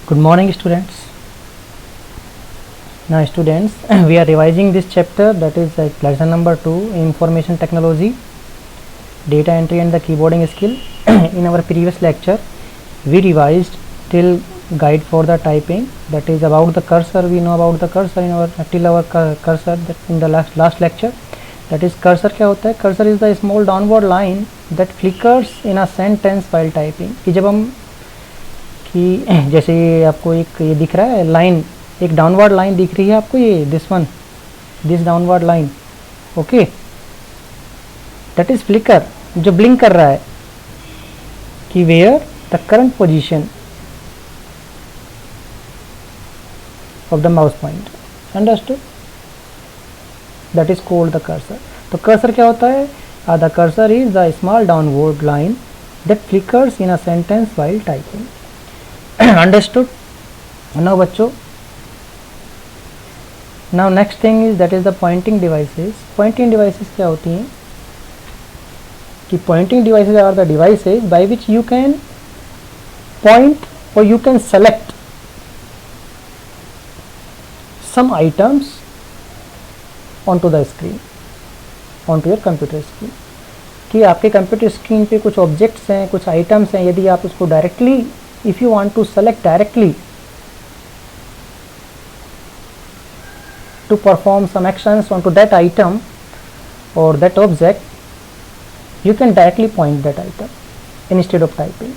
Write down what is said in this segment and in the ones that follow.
Good morning, students. Now, students, we are revising this chapter, that is lesson number 2, information technology, data entry and the keyboarding skill. In our previous lecture, we revised till guide for the typing, that is about the cursor. We know about the cursor in our till our cursor that in the last lecture. That is cursor क्या होता है? Cursor is the small downward line that flickers in a sentence while typing. कि जब हम कि जैसे ये आपको एक ये दिख रहा है लाइन, एक डाउनवर्ड लाइन दिख रही है आपको, ये this downward line, okay, that is flicker, जो ब्लिंक कर रहा है कि where the current position of the mouse pointer, understood, that is called the cursor. तो कर्सर क्या होता है? The cursor is the small downward line that flickers in a sentence while typing. Understood? Now बच्चों, now next thing is that is the pointing devices. Pointing devices क्या होती हैं? कि pointing devices are the devices by which you can point or you can select some items onto the screen, onto your computer screen. कि आपके computer screen पे कुछ objects हैं, कुछ आइटम्स हैं, यदि आप उसको directly if you want to select directly to perform some actions onto that item or that object, you can directly point that item instead of typing.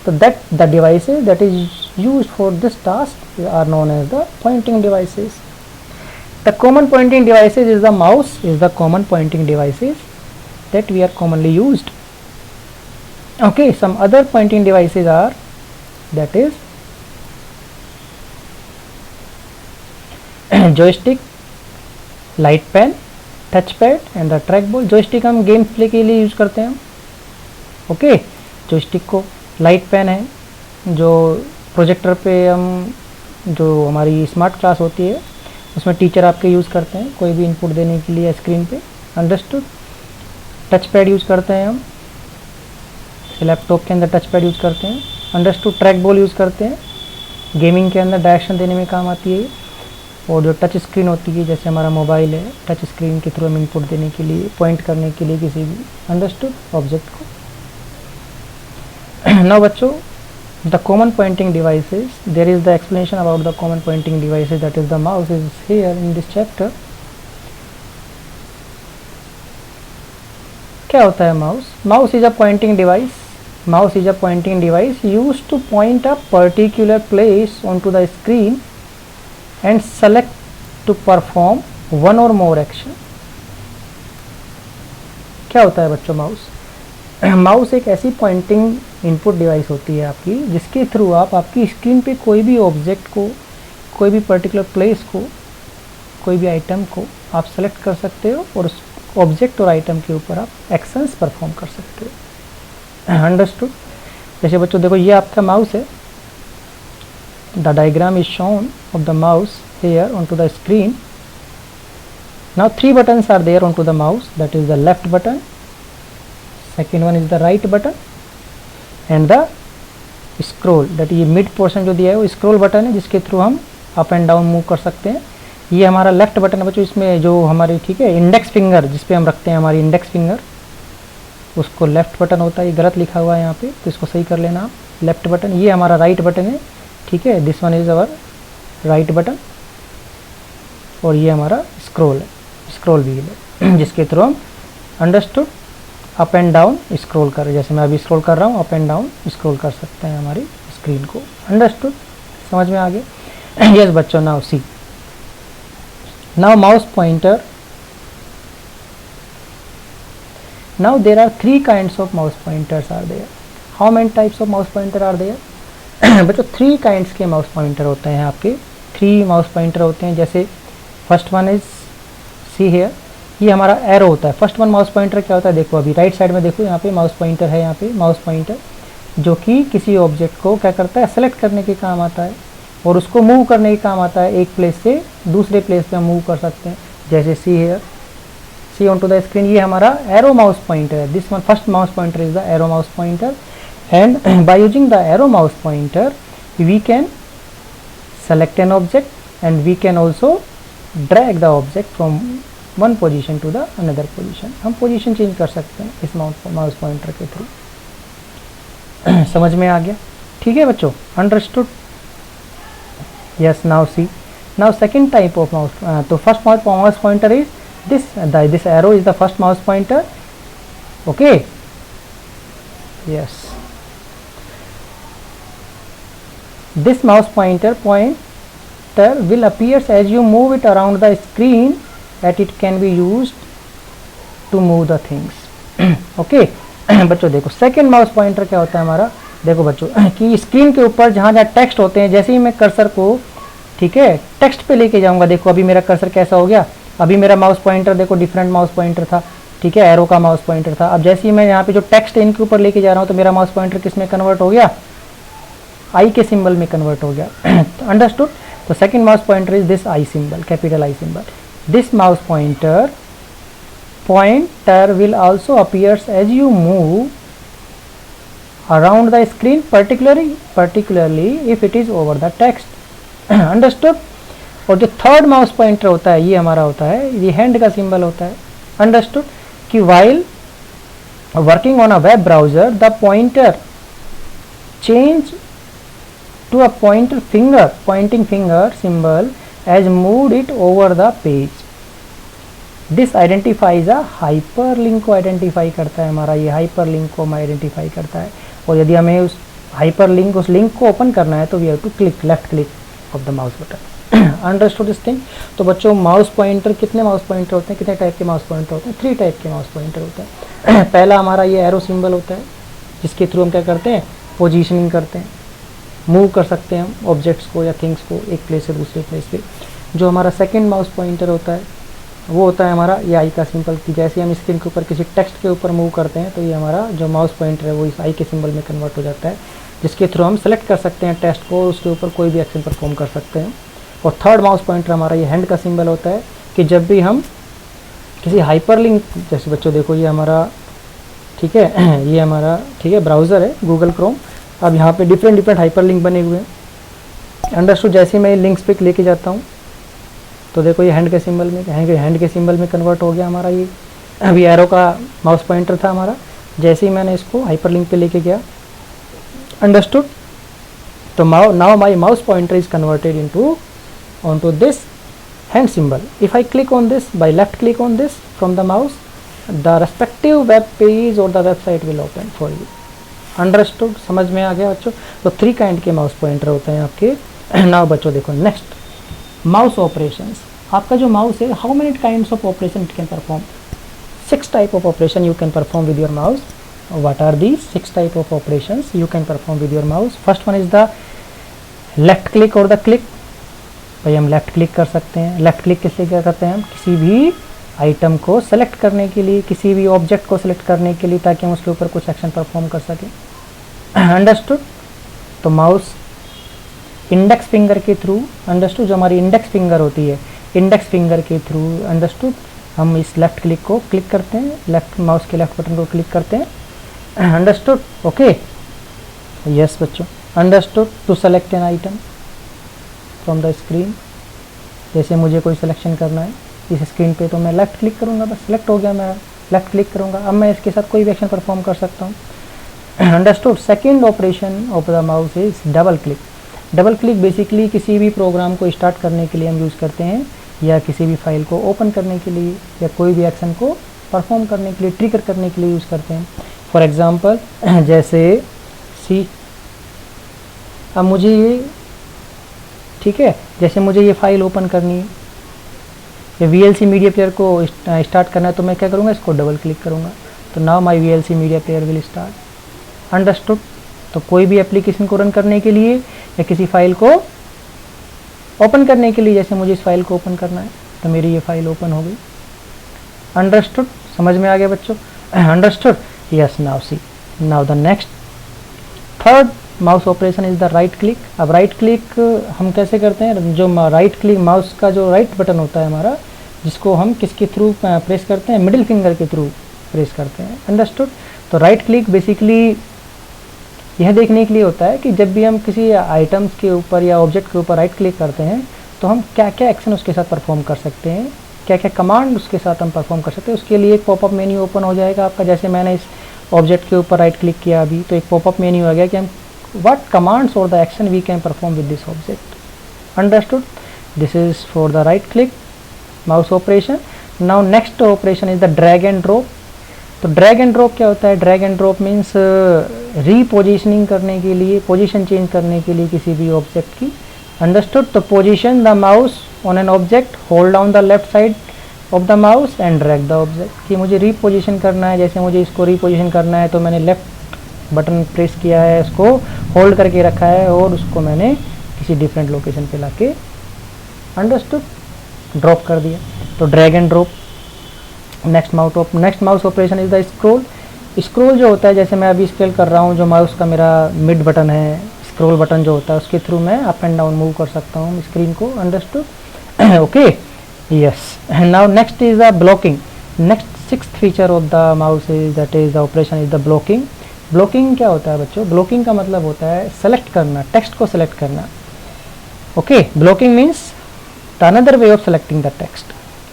So that the devices that is used for this task are known as the pointing devices. The common pointing devices is the mouse, is the common pointing devices that we are commonly used. Okay, some other pointing devices are, that is joystick, light pen, touch pad and the trackball. joystick हम game play के लिए use करते हैं, okay. joystick को light pen है जो projector पे हम, जो हमारी स्मार्ट क्लास होती है उसमें टीचर आपके यूज़ करते हैं कोई भी इनपुट देने के लिए स्क्रीन पे, अंडरस्टूड. टच पैड यूज़ करते हैं हम, लैपटॉप के अंदर टच पैड यूज़ करते हैं, अंडरस्टूड. ट्रैक बॉल यूज़ करते हैं, गेमिंग के अंदर डायरेक्शन देने में काम आती है. और जो टच स्क्रीन होती है, जैसे हमारा मोबाइल है, टच स्क्रीन के थ्रू हम इनपुट देने के लिए, पॉइंट करने के लिए किसी भी, अंडरस्टूड, ऑब्जेक्ट को. नाउ बच्चों, the common pointing devices, there is the explanation about the common pointing devices, that is the mouse is here in this chapter. क्या होता है mouse? Mouse is a pointing device. Mouse is a pointing device used to point a particular place onto the screen and select to perform one or more action. क्या होता है बच्चों mouse? Mouse एक ऐसी Poynting input device होती है आपकी, जिसके थ्रू आप आपकी स्क्रीन पे कोई भी ऑब्जेक्ट को, कोई भी पर्टिकुलर प्लेस को, कोई भी आइटम को आप सेलेक्ट कर सकते हो और उस ऑब्जेक्ट और आइटम के ऊपर आप एक्शंस परफॉर्म कर सकते हो, अंडरस्टूड. जैसे बच्चों देखो, ये आपका माउस है. The diagram is shown of the mouse here on to the screen. Now 3 buttons are there on to the mouse, that is the left button, second one is the right button and the scroll. That ये mid portion जो दिया है वो scroll button है, जिसके through हम up and down move कर सकते हैं. ये हमारा लेफ्ट बटन है बच्चों. इसमें जो हमारी, ठीक है, इंडेक्स फिंगर जिस पे हम रखते हैं हमारी इंडेक्स फिंगर, उसको लेफ्ट बटन होता है. ये गलत लिखा हुआ है यहाँ पे, तो इसको सही कर लेना आप. लेफ्ट बटन, ये हमारा राइट बटन है, ठीक है, this one is our right button. और ये हमारा स्क्रॉल है, स्क्रॉल व्हील है, जिसके थ्रू हम, understood, up and down scroll कर, जैसे मैं अभी स्क्रॉल कर रहा हूँ, अप एंड डाउन स्क्रॉल कर सकते हैं हमारी स्क्रीन को, अंडरस्टूड, समझ में आ गया? यस बच्चों, now see, now mouse pointer. Now there are 3 kinds of mouse pointers are there. How many types of mouse pointer are there? बच्चों 3 kinds के माउस पॉइंटर होते हैं आपके. 3 माउस पॉइंटर होते हैं. जैसे first one is, see here, ये हमारा एरो होता है. फर्स्ट वन माउस पॉइंटर क्या होता है? देखो अभी राइट साइड में देखो, यहाँ पे माउस पॉइंटर है, यहाँ पे माउस पॉइंटर जो कि किसी ऑब्जेक्ट को क्या करता है? सेलेक्ट करने के काम आता है और उसको मूव करने के काम आता है. एक प्लेस से दूसरे प्लेस पे हम मूव कर सकते हैं. जैसे see here, see onto the screen, ये हमारा arrow mouse pointer है. This one first mouse pointer is the arrow mouse pointer, and by using the arrow mouse pointer we can select an object and we can also drag the object from one position to the another position. हम position change कर सकते हैं इस mouse pointer के through. समझ में आ गया? ठीक है बच्चों, understood? Yes, now see, now second type of mouse, तो first mouse pointer is this arrow is the first mouse pointer. Okay, yes, this mouse pointer will appears as you move it around the screen, that it can be used to move the things. Okay, बच्चों देखो second mouse pointer क्या होता है हमारा, देखो बच्चों कि screen के ऊपर जहाँ जहाँ टेक्स्ट होते हैं, जैसे ही मैं कर्सर को, ठीक है, टेक्स्ट पे लेके जाऊंगा, देखो अभी मेरा कर्सर कैसा हो गया, अभी मेरा माउस पॉइंटर देखो डिफरेंट माउस पॉइंटर था, ठीक है, एरो का माउस पॉइंटर था। अब जैसे ही मैं यहाँ पे जो टेक्स्ट है इनके ऊपर लेके जा रहा हूँ तो मेरा माउस पॉइंटर किस में कन्वर्ट हो गया, आई के सिंबल में कन्वर्ट हो गया। अंडरस्टूड? तो second mouse pointer is this I symbol, capital I symbol. This mouse pointer will also appears as you move around the screen, particularly if it is over the text. Understood? और जो third mouse pointer होता है ये हमारा होता है, ये hand का सिंबल होता है। अंडरस्टूड? कि while working on a web browser the pointer change to a pointing finger symbol as moved it over the page. This identifies a hyperlink को आइडेंटिफाई करता है हमारा, ये हाइपरलिंक को आइडेंटिफाई करता है। और यदि हमें उस हाइपरलिंक, उस लिंक को ओपन करना है तो we have to click left click of the mouse button. Understood this thing? तो बच्चों माउस पॉइंटर, कितने माउस पॉइंटर होते हैं, कितने टाइप के माउस पॉइंटर होते हैं? 3 टाइप के माउस पॉइंटर होते हैं। पहला हमारा ये एरो सिंबल होता है, जिसके थ्रू हम क्या करते हैं, पोजीशनिंग करते हैं, मूव कर सकते हैं हम ऑब्जेक्ट्स को या थिंग्स को एक प्लेस से दूसरे प्लेस पे। जो हमारा सेकंड माउस पॉइंटर होता है वो होता है हमारा ये आई का सिंबल, कि जैसे हम स्क्रीन के ऊपर किसी टेक्स्ट के ऊपर मूव करते हैं तो ये हमारा जो माउस पॉइंटर है वो इस आई के सिंबल में कन्वर्ट हो जाता है, जिसके थ्रू हम सेलेक्ट कर सकते हैं टेक्स्ट को, उसके ऊपर कोई भी एक्शन परफॉर्म कर सकते हैं। और थर्ड माउस पॉइंटर हमारा ये हैंड का सिंबल होता है, कि जब भी हम किसी हाइपरलिंक, जैसे बच्चों देखो ये हमारा, ठीक है, ये हमारा, ठीक है, ब्राउज़र है गूगल क्रोम। अब यहाँ पे डिफरेंट हाइपरलिंक बने हुए हैं। अंडरस्टूड? जैसे मैं लिंक्स पे लेके जाता हूँ तो देखो ये हैंड के सिंबल में, हैंड के सिंबल में कन्वर्ट हो गया हमारा। ये अभी एरो का माउस पॉइंटर था हमारा, जैसे ही मैंने इसको हाइपरलिंक पे लेके गया। अंडरस्टूड? तो now my mouse pointer is converted into onto this hand symbol. If I click on this, by left click on this from the mouse, the respective web page or the website will open for you. Understood? समझ में आ गया बच्चों? तो 3 kind के mouse pointer होते हैं आपके। नाउ बच्चों देखो नेक्स्ट, माउस ऑपरेशंस। आपका जो माउस है, how many kinds of operation it can perform? 6 type of operation you can perform with your mouse. What are these 6 type of operations you can perform with your mouse? First one is the left click or the click. भाई हम left click कर सकते हैं। Left click किससे क्या करते हैं, हम किसी भी आइटम को सेलेक्ट करने के लिए, किसी भी ऑब्जेक्ट को सेलेक्ट करने के लिए, ताकि हम उसके ऊपर कुछ एक्शन परफॉर्म कर सकें। अंडरस्टूड? तो माउस इंडेक्स फिंगर के थ्रू, अंडरस्टूड, जो हमारी इंडेक्स फिंगर होती है, इंडेक्स फिंगर के थ्रू, अंडरस्टूड, हम इस लेफ़्ट क्लिक को क्लिक करते हैं, लेफ्ट माउस के लेफ्ट बटन को क्लिक करते हैं। अंडरस्टूड? ओके, यस बच्चों, understood. To select an item from the screen, जैसे मुझे कोई सिलेक्शन करना है इस स्क्रीन पे तो मैं लेफ़्ट क्लिक करूँगा, बस सिलेक्ट हो गया, मैं लेफ़्ट क्लिक करूँगा, अब मैं इसके साथ कोई भी एक्शन परफॉर्म कर सकता हूँ। Understood? Second operation of the mouse is double click. Double click basically किसी भी प्रोग्राम को स्टार्ट करने के लिए हम यूज़ करते हैं, या किसी भी फाइल को ओपन करने के लिए, या कोई भी एक्शन को परफॉर्म करने के लिए, ट्रिगर करने के लिए यूज़ करते हैं। फॉर एग्ज़ाम्पल जैसे सी, अब मुझे ये, ठीक है, जैसे मुझे ये फाइल ओपन करनी है या VLC मीडिया प्लेयर को स्टार्ट करना है तो मैं क्या करूँगा, इसको डबल क्लिक करूँगा, तो now my VLC media player will start. Understood? तो कोई भी एप्लीकेशन को रन करने के लिए या किसी फाइल को ओपन करने के लिए, जैसे मुझे इस फाइल को ओपन करना है तो मेरी ये फाइल ओपन हो गई। अंडरस्टूड? समझ में आ गया बच्चों? Understood? Yes. Now see, now the next third mouse operation is the right click. अब राइट क्लिक हम कैसे करते हैं, जो राइट क्लिक माउस का जो राइट बटन होता है हमारा, जिसको हम किसके थ्रू प्रेस करते हैं, मिडिल फिंगर के थ्रू प्रेस करते हैं। अंडरस्टूड? तो राइट क्लिक बेसिकली यह देखने के लिए होता है कि जब भी हम किसी आइटम्स के ऊपर या ऑब्जेक्ट के ऊपर राइट क्लिक करते हैं तो हम क्या क्या एक्शन उसके साथ परफॉर्म कर सकते हैं, क्या क्या कमांड उसके साथ हम परफॉर्म कर सकते हैं। उसके लिए एक पॉपअप मेन्यू ओपन हो जाएगा आपका। जैसे मैंने इस ऑब्जेक्ट के ऊपर राइट क्लिक किया अभी, तो एक पॉपअप मेन्यू आ गया कि हम व्हाट कमांड्स और the action we can perform with this object. Understood? This is for the right click mouse operation. Now next operation is the drag and drop. तो drag and drop क्या होता है? Drag and drop means repositioning करने के लिए, position change करने के लिए किसी भी ऑब्जेक्ट की। अंडरस्टूड? तो position the mouse on an object, hold down the left side of the mouse and drag the object. कि मुझे रीपोजिशन करना है, जैसे मुझे इसको रीपोजिशन करना है तो मैंने लेफ्ट बटन प्रेस किया है, इसको होल्ड करके रखा है और उसको मैंने किसी डिफरेंट लोकेशन पे लाके अंडरस्टूड ड्रॉप कर दिया। तो drag and drop. Next mouse operation is the scroll. Scroll जो होता है, जैसे मैं अभी स्क्रॉल कर रहा हूँ, जो माउस का मेरा मिड बटन है, स्क्रॉल बटन जो होता है, उसके थ्रू मैं अप एंड डाउन मूव कर सकता हूँ स्क्रीन को। Understood? Okay, yes. Now next is the blocking. Next sixth feature of the mouse is that is the operation is the blocking. Blocking क्या होता है बच्चों? ब्लॉकिंग का मतलब होता है सेलेक्ट करना, टेक्स्ट को सेलेक्ट करना। Okay, blocking means the another way of selecting the text.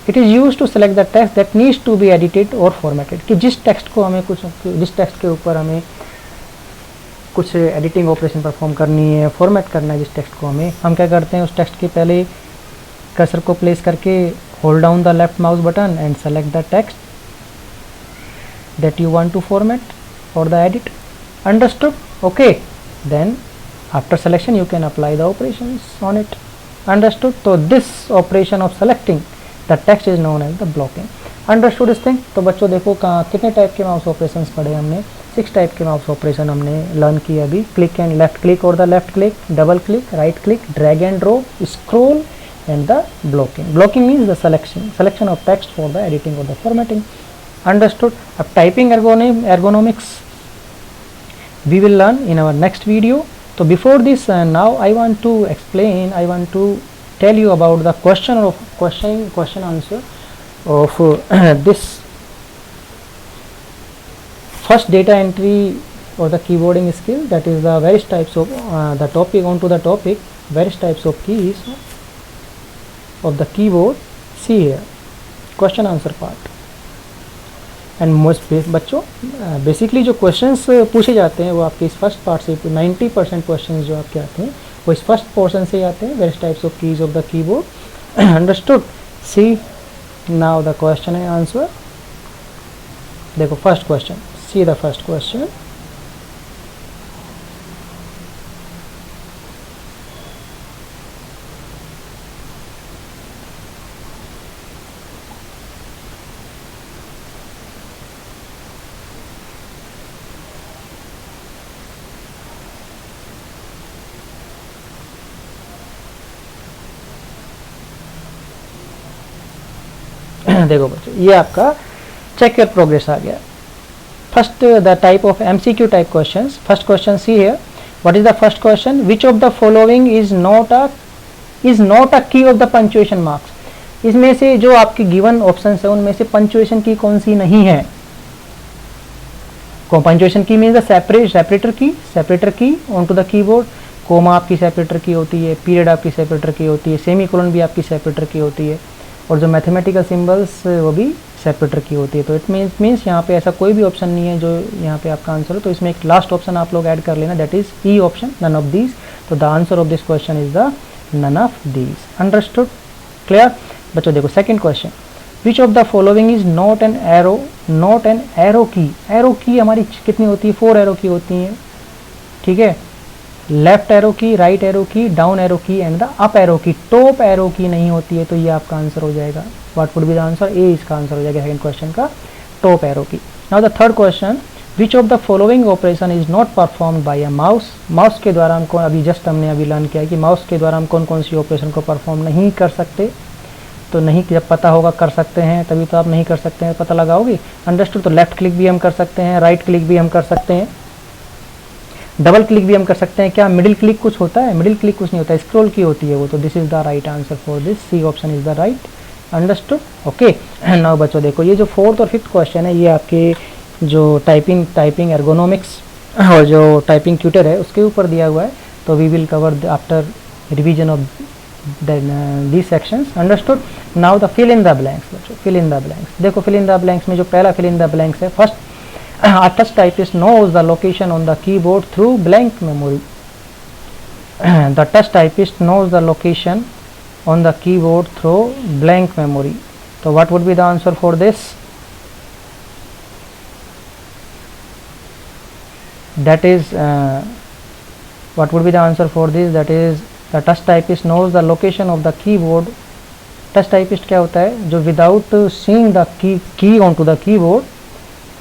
It is use to select the text that needs to be edited और फॉर्मेटेड। कि जिस टेक्स्ट को हमें जिस टेक्स्ट के ऊपर हमें कुछ एडिटिंग ऑपरेशन परफॉर्म करनी है, फॉर्मेट करना है जिस टेक्स्ट को हम क्या करते हैं, उस टेक्स्ट के पहले कर्सर को प्लेस करके hold down the left mouse button and select the text that you want to format or the edit. Understood? Okay, then after selection you can apply the operations on it. Understood? So this operation of selecting the text is known as the blocking. Understood इस thing? तो बच्चों देखो कहाँ कितने type के mouse operations पढ़े हमने। 6 type के माउस ऑपरेशन हमने लर्न किया अभी। क्लिक एंड लेफ्ट क्लिक और the left click, double click, right click, drag and drop, scroll and the blocking. Blocking means the selection of text for the editing or the formatting. Understood? अब typing ergonomics we will learn in our next video. So before this, now I want to tell you about the question answer of this first data entry or the keyboarding skill, that is the various types of various types of keys of the keyboard. See here, question answer part. And most बच्चों basically जो questions पूछे जाते हैं वो आपके इस first part से 90% questions जो आपके आते हैं वो इस फर्स्ट पोर्शन से आते हैं, various types of keys of the keyboard. Understood? See now the question and answer. देखो first question, see the first question. देखो बच्चों ये आपका चेक योर प्रोग्रेस आ गया। First the type of MCQ type questions. First question see here, what is the first question? Which of the following is not a key of the punctuation marks. इसमें से जो आपकी given option है उनमें से punctuation की कौन सी नहीं है? Punctuation key means the separator key on to the keyboard. Comma आपकी सेपरेटर की होती है, पीरियड आपकी सेपरेटर की होती है, सेमी कोलन भी आपकी सेपरेटर की होती है, और जो मैथमेटिकल सिंबल्स वो भी सेपरेटर की होती है। तो इट मीन्स यहाँ पे ऐसा कोई भी ऑप्शन नहीं है जो यहाँ पे आपका आंसर हो। तो इसमें एक लास्ट ऑप्शन आप लोग ऐड कर लेना, that is e option, none of these. तो the answer of this question is the none of these. Understood? Clear? बच्चों देखो second question, which of the following is not an arrow key. Arrow key हमारी कितनी होती है? 4 arrow की होती हैं, ठीक है। लेफ्ट एरो की, राइट एरो की, डाउन एरो की एंड द अप एरो की। टॉप एरो की नहीं होती है, तो ये आपका आंसर हो जाएगा। What would be the answer? A इसका आंसर हो जाएगा सेकंड क्वेश्चन का, top arrow key. Now the third question, which of the following operation is not performed by a mouse. Mouse के द्वारा हमको हमने अभी लर्न किया कि माउस के द्वारा हम कौन कौन सी ऑपरेशन को परफॉर्म नहीं कर सकते। तो नहीं, जब पता होगा कर सकते हैं तभी तो आप नहीं कर सकते हैं पता लगाओगे। अंडरस्टूड? तो लेफ्ट क्लिक भी हम कर सकते हैं, राइट क्लिक भी हम कर सकते हैं, डबल क्लिक भी हम कर सकते हैं। क्या मिडिल क्लिक कुछ होता है? मिडिल क्लिक कुछ नहीं होता है, स्क्रॉल की होती है वो। तो this is the right answer for this, C option is the right. Understood? Okay. Now बच्चों देखो ये जो फोर्थ और फिफ्थ क्वेश्चन है ये आपके जो टाइपिंग एर्गोनॉमिक्स और जो टाइपिंग ट्यूटर है उसके ऊपर दिया हुआ है, तो we will cover after revision of these sections. Understood? Now the fill in the blanks. Fill in the blanks. देखो fill in the blanks में जो पहला fill in the blanks है, first a touch typist knows the location on the keyboard through blank memory. The touch typist knows the location on the keyboard through blank memory. So what would be the answer for this? That is what would be the answer for this? That is the touch typist knows the location of the keyboard. Touch typist क्या होता है? जो without seeing the key onto the keyboard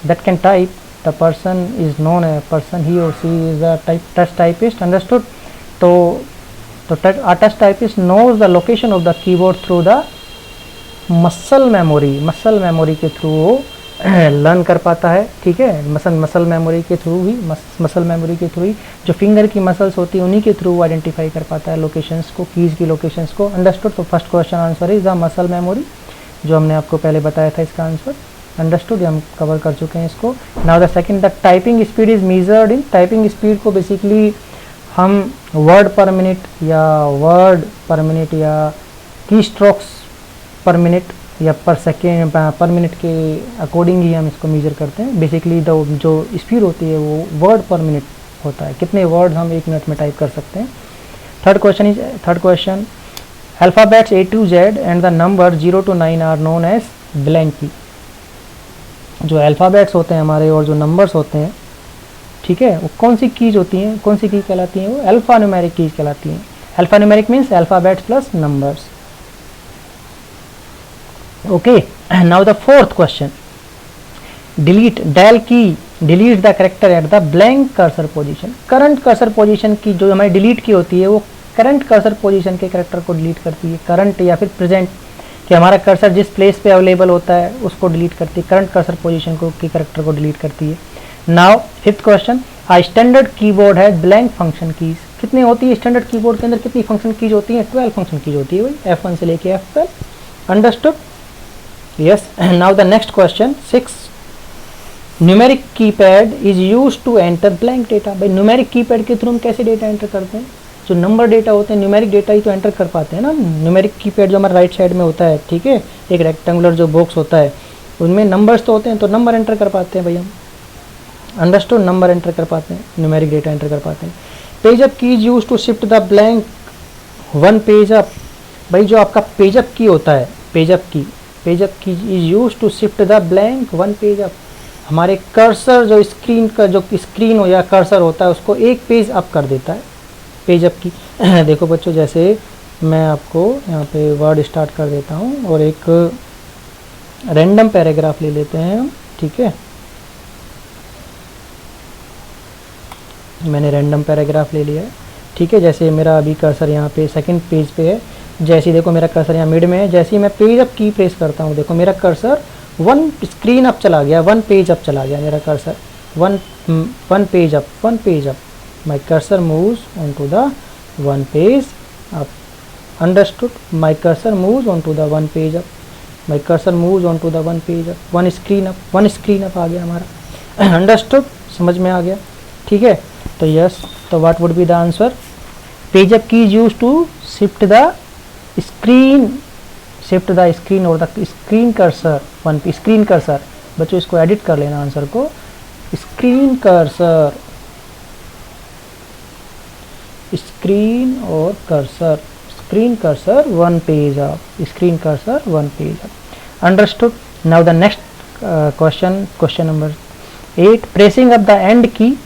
that can type, the person is known a person, he or she is a touch typist. Understood? तो a touch typist knows the location of the keyboard through the muscle memory. muscle memory के through learn कर पाता है, ठीक है, muscle memory के through ही, muscle memory के through ही जो फिंगर की मसल्स होती है उन्हीं के थ्रू वो आइडेंटिफाई कर पाता है लोकेशंस को, कीज़ की लोकेशंस को। अंडरस्टूड? तो first question answer is the muscle memory, जो हमने आपको पहले बताया था इसका आंसर। अंडरस्टूड? हम कवर कर चुके हैं इसको। Now the second, the typing speed is measured in. Typing speed को बेसिकली हम वर्ड पर मिनट या की स्ट्रोक्स पर मिनट या पर सेकेंड पर मिनट के अकॉर्डिंग ही हम इसको मेजर करते हैं। बेसिकली जो स्पीड होती है वो वर्ड पर मिनट होता है, कितने वर्ड हम 1 मिनट में टाइप कर सकते हैं। Third question, alphabets A to Z and the number 0 to 9 are known as blank key. जो अल्फ़ाबेट्स होते हैं हमारे और जो नंबर्स होते हैं, ठीक है, वो कौन सी कीज होती हैं, कौन सी कीज कहलाती हैं? वो अल्फ़ा न्यूमेरिक कीज कहलाती हैं। Alpha numeric means alphabets plus numbers. Okay, now the fourth question, del key deletes the character at the blank cursor position. current cursor position की जो हमारी delete की होती है वो current cursor position के character को delete करती है। current या फिर present कि हमारा cursor जिस place पे अवेलेबल होता है उसको delete करती है, current cursor position को की character को delete करती है। now fifth question, a standard keyboard has blank function keys. कितनी होती है standard keyboard के अंदर, कितनी function keys होती है? 12 function keys होती है भाई, F1 से लेके F12। understood? Yes. Now the next question 6, numeric keypad is used to enter blank data. भाई numeric keypad के थ्रू हम कैसे डेटा एंटर करते हैं? जो नंबर डेटा होते हैं न्यूमेरिक डेटा ही तो एंटर कर पाते हैं ना। न्यूमेरिक कीपैड जो हमारा राइट साइड में होता है, ठीक है, एक रेक्टेंगुलर जो बॉक्स होता है उनमें नंबर्स तो होते हैं, तो नंबर एंटर कर पाते हैं भाई हम। अंडरस्टूड? नंबर एंटर कर पाते हैं, न्यूमेरिक डेटा एंटर कर पाते हैं। Page up key is use to shift the blank 1 page up. भाई जो आपका पेज अप की होता है, page up key is use to shift the blank 1 page up. हमारे कर्सर जो स्क्रीन हो या कर्सर होता है उसको 1 पेज अप कर देता है पेज अप की। देखो बच्चों, जैसे मैं आपको यहाँ पे वर्ड स्टार्ट कर देता हूँ और एक रैंडम पैराग्राफ ले लेते हैं हम, ठीक है। मैंने रैंडम पैराग्राफ ले लिया है, ठीक है। जैसे मेरा अभी कर्सर यहाँ पे सेकंड पेज पे है, जैसे ही देखो मेरा कर्सर यहाँ मिड में है, जैसे ही मैं पेज अप की प्रेस करता हूँ देखो मेरा कर्सर 1 स्क्रीन अप चला गया, 1 पेज अप चला गया मेरा cursor, 1 page up. My cursor moves on to the 1 page up. Understood? My cursor moves on to the 1 page up, my cursor moves on to the 1 page up. 1 screen up आ गया हमारा। Understood? समझ में आ गया, ठीक है। तो यस, तो what would be the answer? Page up key is use to shift the screen और द स्क्रीन कर्सर 1 पे। स्क्रीन कर्सर बच्चों इसको एडिट कर लेना आंसर को। स्क्रीन कर्सर, स्क्रीन और cursor, screen cursor 1 page up, screen cursor 1 page up. Understood? Now the next question number 8, pressing up the end key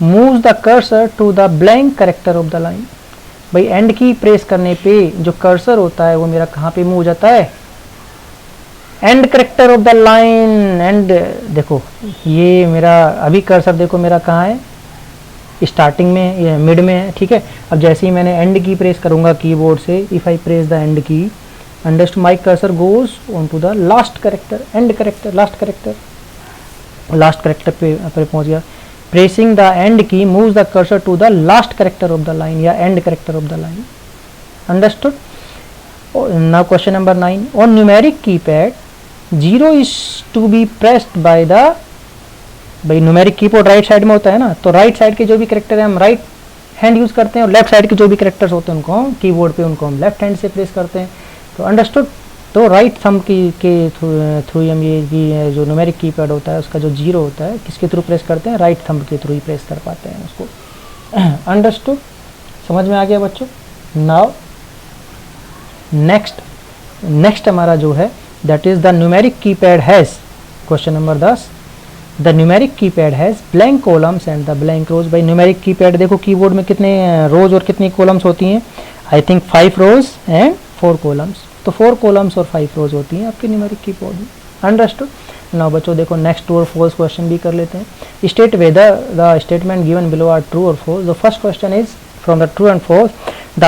moves the cursor to the blank character of the line. भाई end key press करने पे जो cursor होता है वो मेरा कहाँ पे मूव हो जाता है? And character of the line. And देखो ये मेरा अभी कर्सर देखो मेरा कहाँ है? स्टार्टिंग में, ये मिड में है, ठीक है। अब जैसे ही मैंने एंड की प्रेस करूंगा कीबोर्ड से, if I press the end key, understood, my cursor goes on to the last character, end character, last character पे पहुंच गया। Pressing the end key moves the cursor to the last character of the line या end character of the line. Understood? Now question number 9. On numeric keypad, 0 is to be pressed by the भाई numeric keyboard right side में होता है ना, तो right side के जो भी करेक्टर है हम राइट हैंड यूज़ करते हैं, और लेफ्ट साइड के जो भी करेक्टर्स होते हैं उनको हम कीबोर्ड पे उनको हम लेफ्ट हैंड से प्रेस करते हैं। तो अंडरस्टूड। तो राइट थंब की के थ्रू हम ये जो न्यूमेरिक कीपैड होता है उसका जो जीरो होता है किसके थ्रू प्रेस करते हैं, राइट थंब के थ्रू ही प्रेस कर पाते हैं उसको। अंडरस्टूड, समझ में आ गया बच्चों। नाउ नेक्स्ट हमारा जो है that is the numeric keypad has, question number 10, the numeric keypad has blank columns and the blank rows. भाई न्यूमेरिक कीपैड देखो कीबोर्ड में कितने रोज और कितनी कॉलम्स होती हैं, I think 5 rows and 4 columns. तो 4 कॉलम्स और 5 रोज होती हैं आपके न्यूमेरिक कीबोर्ड में। अंडरस्टूड। नाउ बच्चों देखो नेक्स्ट ट्रू और फॉल्स क्वेश्चन भी कर लेते हैं। State whether the statement given below are true और false. The first question is from the true and false, the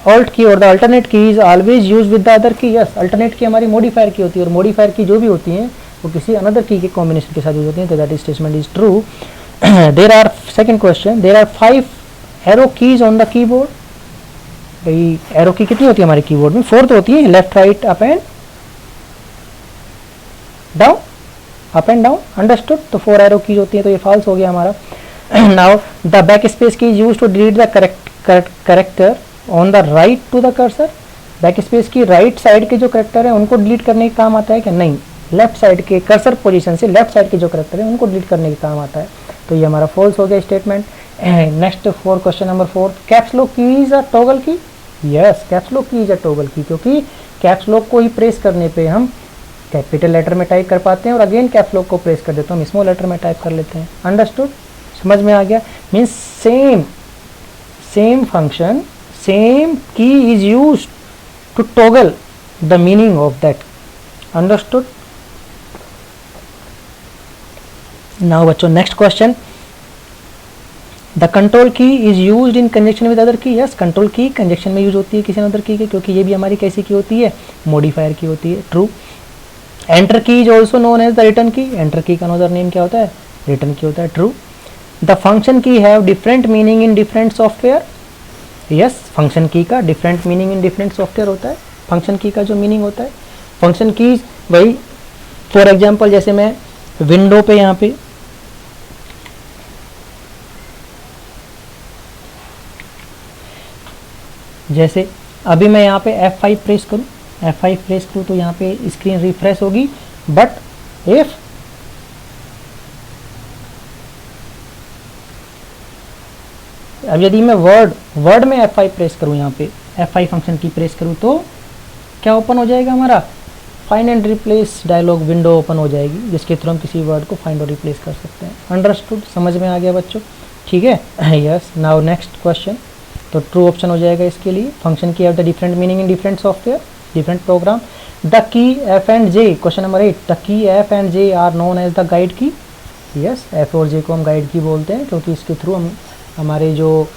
alt key और the alternate key is always use with the other key. Yes, alternate की हमारी modifier key होती है और modifier की जो भी होती हैं वो किसी अनदर की के कॉम्बिनेशन के साथ यूज होती हैं, तो that is statement is true. There are, second question, there are 5 arrow keys on the keyboard. भाई एरो की कितनी होती है हमारे कीबोर्ड में, 4 तो होती है, left right up and down, up and down. Understood. तो 4 एरो कीज होती है, तो ये फॉल्स हो गया हमारा। Now the backspace key is used to delete the character on the right to the cursor. Backspace key right side के जो करेक्टर है उनको डिलीट करने के काम आता है क्या, नहीं, लेफ्ट साइड के कर्सर पोजीशन से लेफ्ट साइड के जो करेक्टर है उनको डिलीट करने के काम आता है, तो ये हमारा फॉल्स हो गया statement. Next for question number 4, caps lock की इज अ टॉगल की। यस, कैप्स लॉक की इज अ टॉगल की, क्योंकि कैप्स लॉक को ही प्रेस करने पे हम कैपिटल लेटर में टाइप कर पाते हैं और अगेन कैप्स लॉक को प्रेस कर देते हैं हम स्मॉल लेटर में टाइप कर लेते हैं। अंडरस्टूड, समझ में आ गया। Means same function, same key is used to toggle the meaning of that. Understood. Now बच्चों next question, the control key is used in conjunction with other key. Yes, control key conjunction में use होती है किसी other की के, क्योंकि ये भी हमारी कैसी की होती है, मॉडिफायर की होती है। True. Enter key is also known as the return key. Enter key का अनदर नेम क्या होता है, रिटर्न की होता है। True. The function key have different meaning in different software. Yes, function की का different meaning in different software होता है। फंक्शन की का जो मीनिंग होता है, फंक्शन की वही, फॉर एग्जाम्पल जैसे मैं विंडो पे यहाँ पे जैसे अभी मैं यहाँ पे F5 प्रेस करूँ, F5 प्रेस करूँ तो यहाँ पे स्क्रीन रिफ्रेश होगी, बट इफ अब यदि मैं वर्ड में F5 प्रेस करूँ, यहाँ पे F5 फंक्शन की प्रेस करूँ तो क्या ओपन हो जाएगा हमारा, find and replace dialog window open हो जाएगी, जिसके थ्रू हम किसी वर्ड को फाइंड और रिप्लेस कर सकते हैं। अंडरस्टूड, समझ में आ गया बच्चों, ठीक है। यस, नाउ नेक्स्ट क्वेश्चन, तो ट्रू ऑप्शन हो जाएगा इसके लिए। Function key have the different meaning in different software, different program. The key F and J, question number 8, the key F and J are known as the guide key. Yes, F और J को हम guide की बोलते हैं, क्योंकि इसके through हम हमारे जो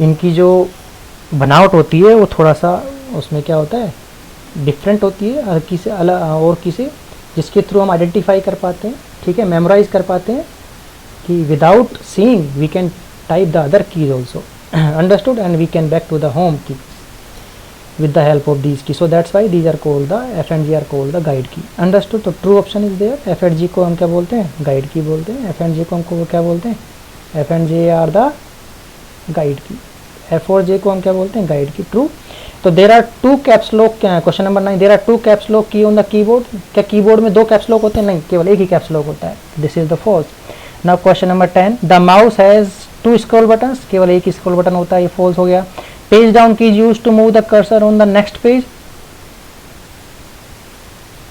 इनकी जो बनावट होती है वो थोड़ा सा उसमें क्या होता है, डिफरेंट होती है हर की से अलग और किसी, जिसके थ्रू हम आइडेंटिफाई कर पाते हैं, ठीक है, मेमोराइज कर पाते हैं कि without seeing we can type the other keys also. Understood, and we can back to the home key with the help of these keys. So that's why these are called the F and G are called the guide key. Understood? तो true option is there. F and G को हम क्या बोलते हैं, guide key बोलते हैं। F and G को हमको क्या बोलते हैं, F and J are the guide key. F और J को हम क्या बोलते हैं, guide key. True. तो there are two caps lock, question number 9, there are two caps lock key on the keyboard. क्या कीबोर्ड में 2 caps lock होते हैं, नहीं, केवल एक ही caps lock होता है। This is the false. Now question number 10, the mouse has 2 scroll buttons, केवल एक ही स्क्रॉल बटन होता है, ये फॉल्स हो गया। Page down key use to move the cursor on the next page.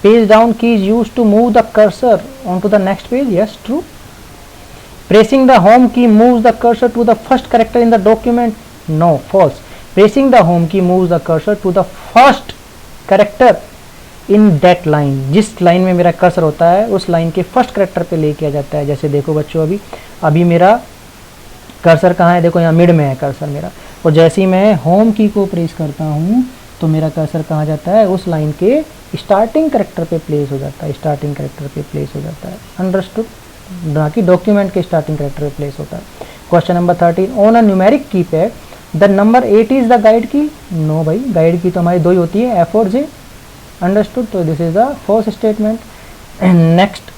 Page down key use to move the cursor on to the next page. Yes, true. Pressing the home key moves the cursor to the first character in the document. No, false. Pressing the home key moves the cursor to the first character in that line. जिस line में मेरा cursor होता है उस line के first character पे लेके आ जाता है। जैसे देखो बच्चों, अभी मेरा कर्सर कहाँ है, देखो यहाँ मिड में है कर्सर मेरा, और जैसे ही मैं होम की को प्रेस करता हूँ तो मेरा कर्सर कहाँ जाता है, उस लाइन के स्टार्टिंग कैरेक्टर पे प्लेस हो जाता है, स्टार्टिंग कैरेक्टर पे प्लेस हो जाता है। अंडरस्टूड, ना कि डॉक्यूमेंट के स्टार्टिंग कैरेक्टर पे प्लेस होता है। Question number 13, on a numeric keypad the number 8 is the guide की। नो भाई, गाइड की तो हमारी 2 ही होती है, F और J। अंडरस्टूड, तो this is the first statement. Next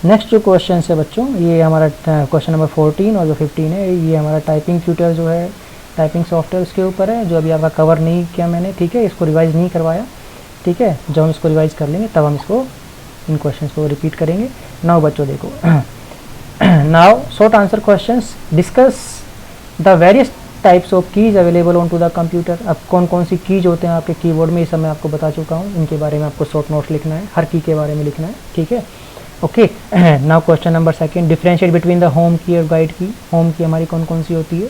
next जो क्वेश्चन है बच्चों, ये हमारा क्वेश्चन नंबर 14 और जो 15 है ये हमारा टाइपिंग ट्यूटर जो है, टाइपिंग सॉफ्टवेयर उसके ऊपर है, जो अभी आपका कवर नहीं किया मैंने, ठीक है, इसको रिवाइज़ नहीं करवाया, ठीक है। जब हम इसको रिवाइज़ कर लेंगे तब हम इसको इन क्वेश्चंस को रिपीट करेंगे। नाउ बच्चों देखो, now short answer questions, discuss the various types of keys available on to the computer. अब कौन कौन सी कीज होते हैं आपके कीबोर्ड में, ये सब मैं आपको बता चुका हूँ, इनके बारे में आपको शॉर्ट नोट्स लिखना है, हर की के बारे में लिखना है, ठीक है। Okay, now question number second, differentiate between the home की और गाइड की। होम की हमारी कौन कौन सी होती है,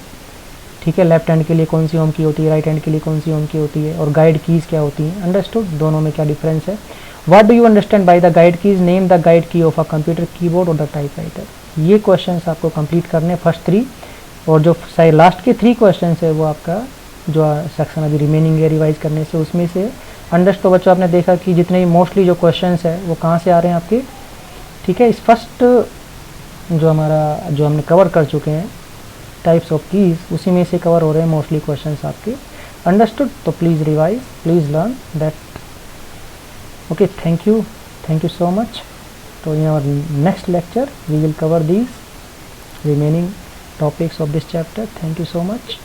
ठीक है, लेफ्ट हैंड के लिए कौन सी होम की होती है, राइट हैंड के लिए कौन सी होम की होती है, और गाइड कीज़ क्या होती हैं, अंडरस्टूड, दोनों में क्या डिफरेंस है। What do you understand by the guide keys, name the guide की ऑफ अ कंप्यूटर कीबोर्ड और द टाइपराइटर। ये क्वेश्चंस आपको कंप्लीट करने फर्स्ट 3, और जो लास्ट के 3 क्वेश्चन है वो आपका जो सेक्शन अभी रिमेनिंग है रिवाइज करने से उसमें से। अंडरस्टूड बच्चों, आपने देखा कि जितने मोस्टली जो क्वेश्चन है वो कहाँ से आ रहे हैं आपके, ठीक है। इस फर्स्ट जो हमारा जो हमने कवर कर चुके हैं टाइप्स ऑफ कीज, उसी में से कवर हो रहे हैं मोस्टली क्वेश्चंस आपके, अंडरस्टूड। तो please revise, please learn that. Okay, thank you so much. तो in our next lecture we will cover these remaining topics of this chapter. Thank you so much.